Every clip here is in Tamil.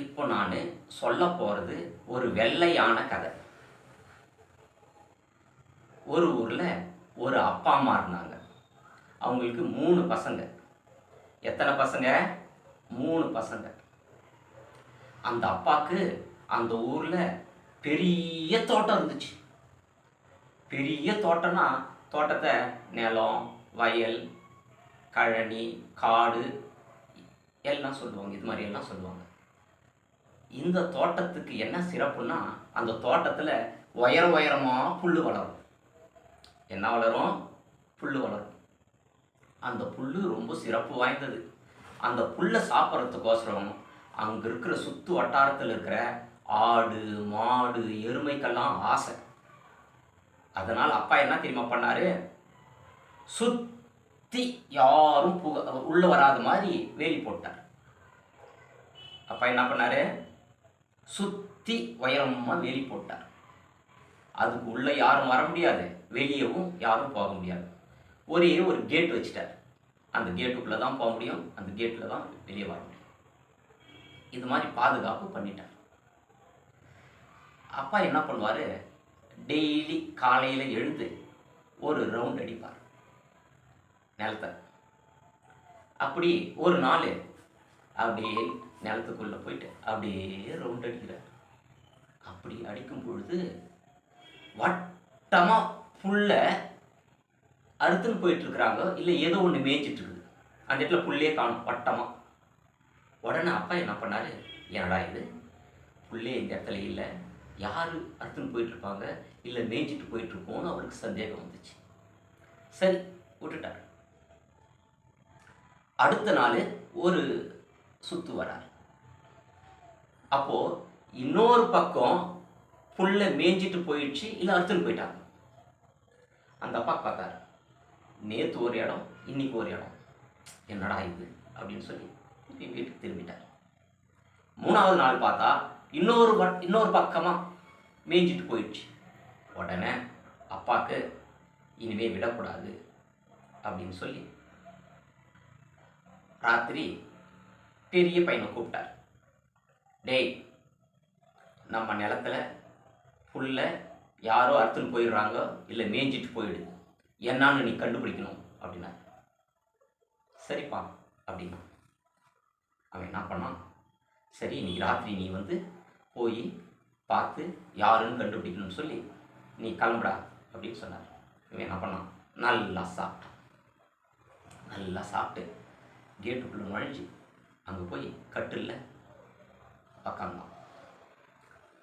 இப்போ நான் சொல்ல போகிறது ஒரு வெள்ளையான கதை. ஒரு ஊரில் ஒரு அப்பா அம்மா இருந்தாங்க. அவங்களுக்கு 3 பசங்க. எத்தனை பசங்க? 3 பசங்க. அந்த அப்பாவுக்கு அந்த ஊரில் பெரிய தோட்டம் இருந்துச்சு. பெரிய தோட்டம்னா தோட்டத்தை நிலம், வயல், கழனி, காடு எல்லாம் சொல்லுவாங்க. இது மாதிரி எல்லாம் சொல்லுவாங்க. இந்த தோட்டத்துக்கு என்ன சிறப்புன்னா, அந்த தோட்டத்தில் உயரமாக புல் வளரும். என்ன வளரும்? புல் வளரும். அந்த புல் ரொம்ப சிறப்பு வாய்ந்தது. அந்த புல்லை சாப்பிட்றதுக்கோசரம் அங்கே இருக்கிற சுற்று வட்டாரத்தில் இருக்கிற ஆடு, மாடு, எருமைக்கெல்லாம் ஆசை. அதனால் அப்பா என்ன தெரியுமா பண்ணார்? சுற்றி யாரும் உள்ளே வராத மாதிரி வேலி போட்டார். அப்பா என்ன பண்ணார்? சுற்றி உயரமாக வேலி போட்டார். அதுக்கு உள்ளே யாரும் வர முடியாது, வெளியவும் யாரும் போக முடியாது. ஒரே ஒரு கேட் வச்சுட்டார். அந்த கேட்டுக்குள்ளே தான் போக முடியும், அந்த கேட்டில் தான் வெளியே வர முடியும். இது மாதிரி பாதுகாப்பு பண்ணிட்டார். அப்பா என்ன பண்ணுவார்? டெய்லி காலையில் எழுந்து ஒரு ரவுண்ட் அடிப்பார் நிலத்தை. அப்படி ஒரு நாள் அப்படியே நிலத்துக்குள்ளே போயிட்டு அப்படியே ரவுண்ட் அடிக்கிறார். அப்படி அடிக்கும் பொழுது வட்டமாக புல்லை அறுத்துன்னு போயிட்டுருக்குறாங்க, இல்லை ஏதோ ஒன்று மேய்ச்சிட்ருக்குது. அந்த இடத்துல புல்லே காணும் வட்டமாக. உடனே அப்பா என்ன பண்ணார்? என்னடா இது, புல்லே இந்த இடத்துல இல்லை, யார் அறுத்துன்னு போயிட்டுருப்பாங்க, இல்லை மேய்ச்சிட்டு போயிட்டுருக்கோன்னு அவருக்கு சந்தேகம் வந்துச்சு. சரி, விட்டுட்டார். அடுத்த நாள் ஒரு சுற்று வரார். அப்போது இன்னொரு பக்கம் புல்லை மேய்ஞ்சிட்டு போயிடுச்சு, இல்லை அறுத்துன்னு போயிட்டாங்க. அந்த அப்பா பார்த்தார், நேற்று ஒரு இடம், இன்னைக்கு ஒரு இடம், என்னடா இது அப்படின்னு சொல்லி வீட்டுக்கு திரும்பிட்டார். 3வது நாள் பார்த்தா இன்னொரு பக்கமாக மேய்ஞ்சிட்டு போயிடுச்சு. உடனே அப்பாவுக்கு இனிமே விடக்கூடாது அப்படின்னு சொல்லி ராத்திரி பெரிய பையனை கூப்பிட்டார். டேய், நம்ம நிலத்துல புல்லை யாரோ அறுத்துன்னு போயிடுறாங்க, இல்லை மேய்ஞ்சிட்டு போயிடுது, என்னான்னு நீ கண்டுபிடிக்கணும் அப்படின்னா. சரிப்பா அப்படின்னா. அவன் என்ன பண்ணான்? சரி, இன்னைக்கு ராத்திரி நீ வந்து போய் பார்த்து யாருன்னு கண்டுபிடிக்கணும்னு சொல்லி நீ கிளம்புடா அப்படின்னு சொன்னார். இவன் என்ன பண்ணான்? நல்லா சாப்பிட்டான். நல்லா சாப்பிட்டு கேட்டுக்குள்ளே நுழைஞ்சி அங்கே போய் கட்டில்ல உக்காந்தான்.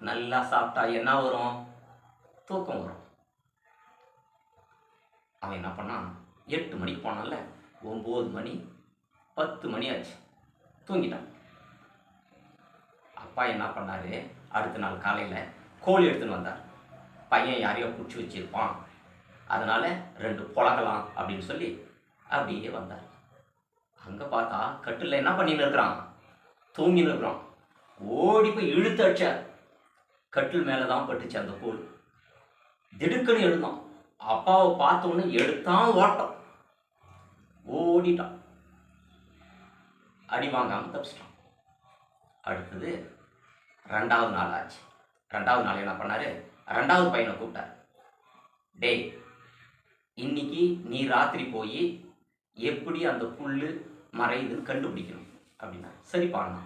நல்லா சாப்பிட்டா என்ன வரும்? தூக்கம் வரும். அவன் என்ன பண்ணான்? 8 மணிக்கு போனான்ல, 9 மணி 10 மணி ஆச்சு, தூங்கிட்டான். அப்பா என்ன பண்ணார்? அடுத்த நாள் காலையில் கோழி எடுத்துன்னு வந்தார். பையன் யாரையோ பிடிச்சி வச்சிருப்பான், அதனால் 2 புழக்கலாம் அப்படின்னு சொல்லி அப்படியே வந்தார். அங்கே பார்த்தா கட்டில் என்ன பண்ணின்னு இருக்கிறான்? தூங்கின்னு இருக்கிறான். ஓடி போய் இழுத்து அடிச்சார். கட்டில் மேலே தான் பட்டுச்சு அந்த கோல். திடுக்குன்னு எழுந்தான். அப்பாவை பார்த்தோன்னு எடுத்தான் ஓட்டம். ஓடிட்டான். அடி வாங்காமல் தப்பிச்சிட்டான். அடுத்தது 2வது நாள் ஆச்சு. 2வது நாள் என்ன பண்ணார்? 2வது பையனை கூப்பிட்டார். டேய், இன்னைக்கு நீ ராத்திரி போய் எப்படி அந்த புல் மறையுதுன்னு கண்டுபிடிக்கணும் அப்படின்னா. சரி பாருங்க.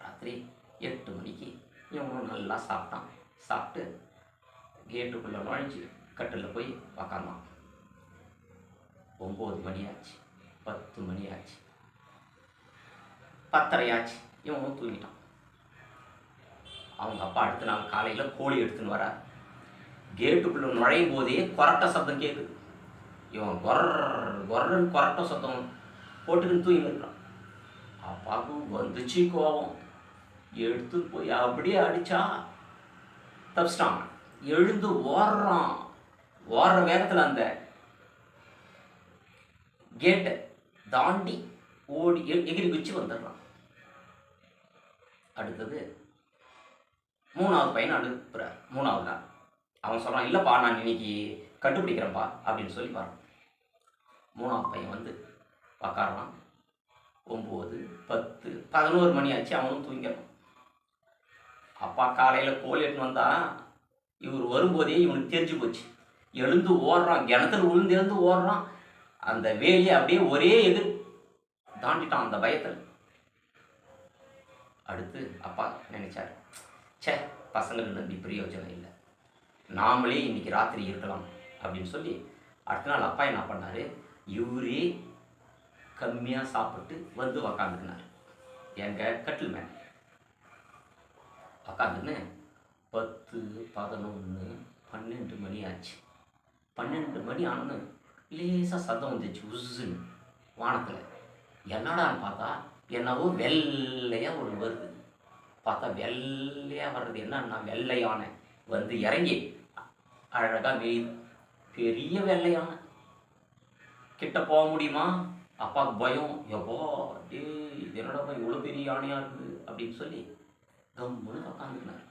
ராத்திரி 8 மணிக்கு இவனும் நல்லா சாப்பிட்டான். சாப்பிட்டு கேட்டுக்குள்ளே நுழைஞ்சி கட்டில் போய் உக்காந்தான். 9 மணி ஆச்சு, 10 மணி ஆச்சு, 10:30 ஆச்சு, இவனும் தூங்கிட்டான். அவங்க அப்பா அடுத்த நாள் காலையில் கோழி எடுத்துன்னு வர கேட்டுக்குள்ளே நுழையும் போதே கொரட்டை சத்தம் கேட்குது. இவன் கொரன்னு கொரட்டை சத்தம் போட்டுக்கின்னு தூங்கி இருக்கிறான். அப்பாவுக்கு வந்துச்சு கோபம். எடுத்து போய் அப்படியே அடித்தா தப்பிச்சிட்டான். எழுந்து ஓடுறான். ஓடுற வேகத்தில் அந்த கேட்டை தாண்டி ஓடி எகிரி குச்சி வந்துடுறான். அடுத்தது 3வது பையனை அனுப்புகிறார். 3வது நாள் அவன் சொல்கிறான், இல்லைப்பா நான் இன்னைக்கு கண்டுபிடிக்கிறேன்ப்பா அப்படின்னு சொல்லி வரான். 3வது பையன் வந்து உக்காடுறான். 9, 10, 11 மணி ஆச்சு. அவனும் தூங்கிறான். அப்பா காலையில் கோழி எடுத்துன்னு வந்தா இவர் வரும்போதே இவனுக்கு தெரிஞ்சு போச்சு. எழுந்து ஓடுறான், கிணத்துல விழுந்து எழுந்து ஓடுறான். அந்த வேலியை அப்படியே ஒரே எதிர் தாண்டிட்டான் அந்த பயத்தில். அடுத்து அப்பா நினைச்சார், சே பசங்களுக்கு நம்பி பிரயோஜனம் இல்லை, நாமளே இன்னைக்கு ராத்திரி இருக்கலாம் அப்படின்னு சொல்லி அடுத்த நாள் அப்பா என்ன பண்ணார், இவரே கம்மியாக சாப்பிட்டு வந்து உக்காந்துக்கினார் எங்கள் கட்டில் மேலே. உக்காந்துன்னு 10, 11, 12 மணி ஆச்சு. 12 மணி ஆனோன்னு லேசாக சத்தம் வந்துச்சு உஸ்ஸுன்னு வானத்தில். என்னடான்னு பார்த்தா என்னவோ வெள்ளையாக ஒன்று வருது. பார்த்தா வெள்ளையாக வர்றது என்னன்னா வெள்ளை யானை வந்து இறங்கி அழகாக மேயுது. பெரிய வெள்ளை யானை. கிட்ட போக முடியுமா? அப்பாவுக்கு பயம். எப்போ டே இது என்னடா இவ்வளோ பெரிய யானையாக இருக்குது அப்படின்னு சொல்லி கம்முன்னு உக்காந்துக்கினார்.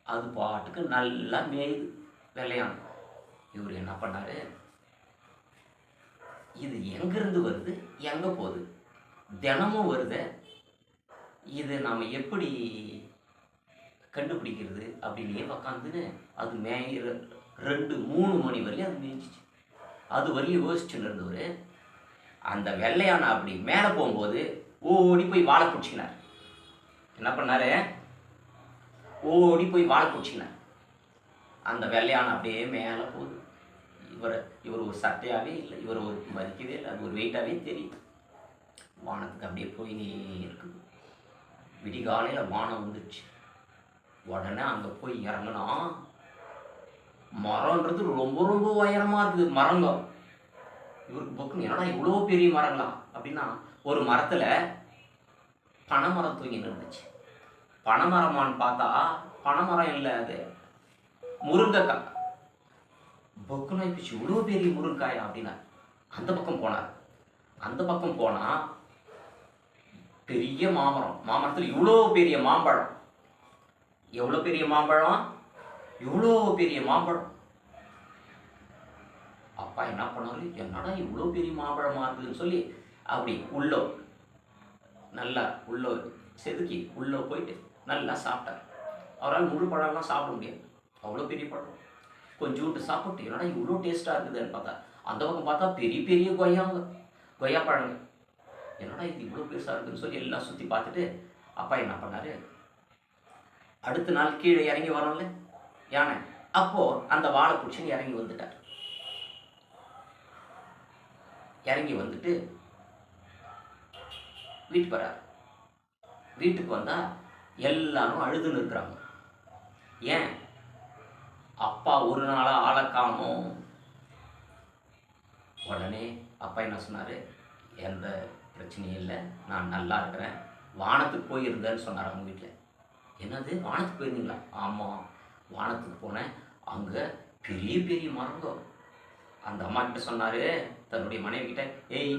அது பாட்டுக்கு நல்லா மேயுது வெள்ளையான. இவர் என்ன பண்ணார், இது எங்கேருந்து வருது எங்கே போகுது, தினமும் வருது, இது நாம் எப்படி கண்டுபிடிக்கிறது அப்படின்னே உக்காந்துன்னு அது மேயிற 2, 3 மணி வரையும் அது மேய்ஞ்சிச்சு. அது வரையும் யோசிச்சுன்னு இருந்தவர் அந்த வெள்ளையான அப்படி மேலே போகும்போது ஓடி போய் வாழை பிடிச்சிக்கினார். என்ன பண்ணார், ஓடி போய் வாழை பிடிச்சிக்கினார். அந்த வெள்ளையான அப்படியே மேலே போகுது. இவர் ஒரு சட்டையாகவே இல்லை, இவர் ஒரு மதிக்கவே இல்லை, அது ஒரு வெயிட்டாகவே தெரியுது. வானத்துக்கு அப்படியே போயினே இருக்குது. விடிகாலையில் வானம் வந்துடுச்சு. உடனே அங்கே போய் இறங்கினா மரம்ன்றது ரொம்ப ரொம்ப உயரமாக இருக்குது. மரங்க இவருக்கு பக்கம் என்னடா இவ்வளோ பெரிய மரங்களா அப்படின்னா, ஒரு மரத்தில் பனைமரம் தூங்கி இருந்துச்சு. பனைமரமான்னு பார்த்தா பனைமரம் இல்லை, அது முருங்கைக்காய். பொக்குன்னு ஆயிடுச்சு, இவ்வளோ பெரிய முருங்காயா அப்படின்னா அந்த பக்கம் போனார். அந்த பக்கம் போனால் பெரிய மாமரம். மாமரத்தில் இவ்வளோ பெரிய மாம்பழம். எவ்வளோ பெரிய மாம்பழம், இவ்வளோ பெரிய மாம்பழம். அப்பா என்ன பண்ணாரு, என்னடா இவ்வளோ பெரிய மாம்பழமாக இருக்குதுன்னு சொல்லி அப்படி நல்லா செதுக்கி உள்ளே போயிட்டு நல்லா சாப்பிட்டார். அவரால் முழு பழம்லாம் சாப்பிட முடியாது, அவ்வளோ பெரிய பழம். கொஞ்சோண்டு சாப்பிட்டு என்னடா இவ்வளோ டேஸ்ட்டாக இருக்குதுன்னு பார்த்தா அந்த பக்கம் பார்த்தா பெரிய பெரிய கொய்யா பழங்க. என்னடா இது இவ்வளோ பெருசாக இருக்குதுன்னு சொல்லி எல்லாம் சுற்றி பார்த்துட்டு அப்பா என்ன பண்ணார், அடுத்த நாள் கீழே இறங்கி வரோம்ல யானை, அப்போது அந்த வாழை பிடிச்சின்னு இறங்கி வந்துட்டார். இறங்கி வந்துட்டு வீட்டுக்கு வரார். வீட்டுக்கு வந்தால் எல்லாரும் அழுதுன்னு இருக்கிறாங்க. ஏன்? அப்பா ஒரு நாளாக ஆளை காணோம். உடனே அப்பா என்ன சொன்னார், எந்த பிரச்சனையும் இல்லை, நான் நல்லா இருக்கிறேன், வானத்துக்கு போயிருந்தேன்னு சொன்னார் அவங்க வீட்டில். என்னது வானத்துக்கு போயிருந்தீங்களா? ஆமாம், வானத்துக்கு போனேன், அங்கே பெரிய பெரிய மரங்க. அந்த அம்மா கிட்ட சொன்னார், தன்னுடைய மனைவி கிட்ட, ஏய்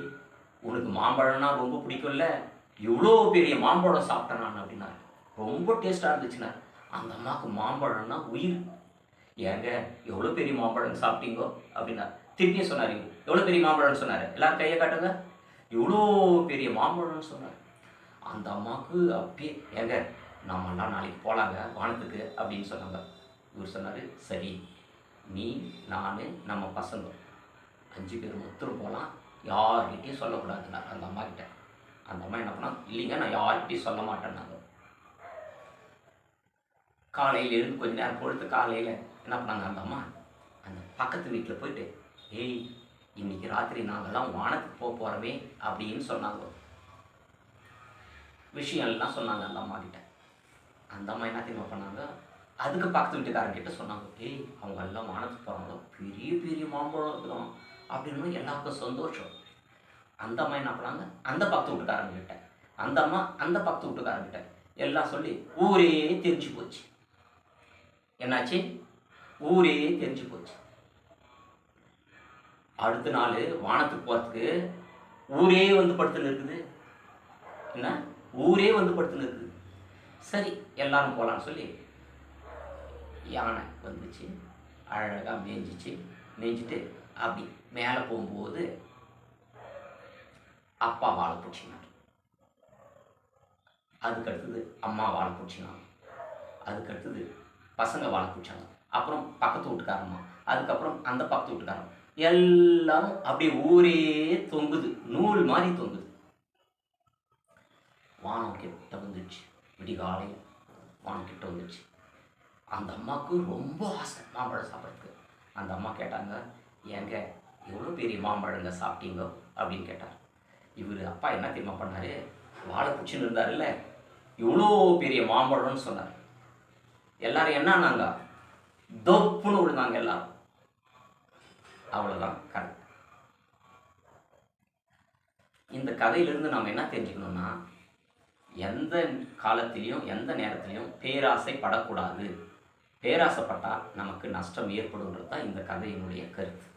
உனக்கு மாம்பழம்னா ரொம்ப பிடிக்கும்ல, இவ்வளோ பெரிய மாம்பழம் சாப்பிட்டேன் நான் அப்படின்னாரு. ரொம்ப டேஸ்ட்டாக இருந்துச்சுனார். அந்த அம்மாவுக்கு மாம்பழம்னா உயிர். ஏங்க எவ்வளோ பெரிய மாம்பழம் சாப்பிட்டீங்கோ அப்படின்னா திருப்பியும் சொன்னார், எவ்வளோ பெரிய மாம்பழம்னு சொன்னார். எல்லாரும் கையை காட்டுங்க. இவ்வளோ பெரிய மாம்பழம்னு சொன்னார். அந்த அம்மாவுக்கு அப்படியே, ஏங்க நாமெல்லாம் நாளைக்கு போகலாங்க வானத்துக்கு அப்படின்னு சொன்னாங்க. இவர் சொன்னார், சரி நீ நான் நம்ம பசங்க 5 பேர் மொத்தம் போகலாம், யார்கிட்டையும் சொல்லக்கூடாதுன்னார் அந்த அம்மா கிட்ட. அந்த அம்மா என்ன பண்ணால், இல்லைங்க நான் யார்கிட்டையும் சொல்ல மாட்டேன்னாங்க. காலையில் இருந்து கொஞ்ச நேரம் பொழுது காலையில் என்ன பண்ணாங்க அந்த அம்மா, அந்த பக்கத்து வீட்டில் போயிட்டு, ஏய் இன்னைக்கு ராத்திரி நாங்கள்லாம் வானத்துக்கு போகிறோமே அப்படின்னு சொன்னாங்க. விஷயம் எல்லாம் சொன்னாங்க அந்த அம்மா கிட்ட. அந்த அம்மா என்ன தெரியுமா பண்ணாங்க, அதுக்கு பக்கத்து வீட்டுக்காரங்கிட்ட சொன்னாங்க, ஏய் அவங்க எல்லாம் வானத்துக்கு போகிறாங்க, பெரிய பெரிய மாம்பழம் இருக்குதான் அப்படின்னு எல்லாருக்கும் சந்தோஷம். அந்த அம்மா என்ன பண்ணாங்க, அந்த பக்கத்து வீட்டுக்காரங்கிட்ட, அந்த அம்மா அந்த பக்கத்து வீட்டுக்காரங்கிட்ட எல்லாம் சொல்லி ஊரே தெரிஞ்சு போச்சு. என்னாச்சு, ஊரே தெரிஞ்சு போச்சு. அடுத்த நாள் வானத்துக்கு போகிறதுக்கு ஊரே வந்து படுத்துன்னு இருக்குது. என்ன, ஊரே வந்து படுத்துன்னு இருக்குது. சரி எல்லாரும் போகலான்னு சொல்லி யானை வந்துச்சு, அழகாக மேய்ஞ்சிட்டு அப்படி மேலே போகும்போது அப்பா வாழை பிடிச்சினார். அதுக்கடுத்தது அம்மா வாழை பிடிச்சினாங்க. அதுக்கடுத்தது பசங்க வாழை பிடிச்சாங்க. அப்புறம் பக்கத்து வீட்டுக்காரம்மா, அதுக்கப்புறம் அந்த பக்கத்து வீட்டுக்காரம்மா, எல்லாரும் அப்படியே ஊரே தொங்குது, நூல் மாதிரி தொங்குது. வானம் கிட்ட வந்துடுச்சு. விடிகாலையில் வானம் கிட்ட வந்துடுச்சு. அந்த அம்மாவுக்கு ரொம்ப ஆசை மாம்பழம் சாப்பிட்றதுக்கு. அந்த அம்மா கேட்டாங்க, ஏங்க எவ்வளோ பெரிய மாம்பழங்க சாப்பிட்டீங்க அப்படின்னு கேட்டார். இவர் அப்பா என்ன தெரியுமா பண்ணார், வாழை பிடிச்சின்னு இருந்தார்ல, இவ்வளோ பெரிய மாம்பழம்னு சொன்னார். எல்லாரும் என்னன்னாங்க, தொப்புன்னு விழுந்தாங்க எல்லாரும். அவ்வளோதான் கதை. இந்த கதையிலிருந்து நாம் என்ன தெரிஞ்சுக்கணும்னா, எந்த காலத்திலையும் எந்த நேரத்திலையும் பேராசைப்படக்கூடாது. பேராசைப்பட்டால் நமக்கு நஷ்டம் ஏற்படுன்றது தான் இந்த கதையினுடைய கருத்து.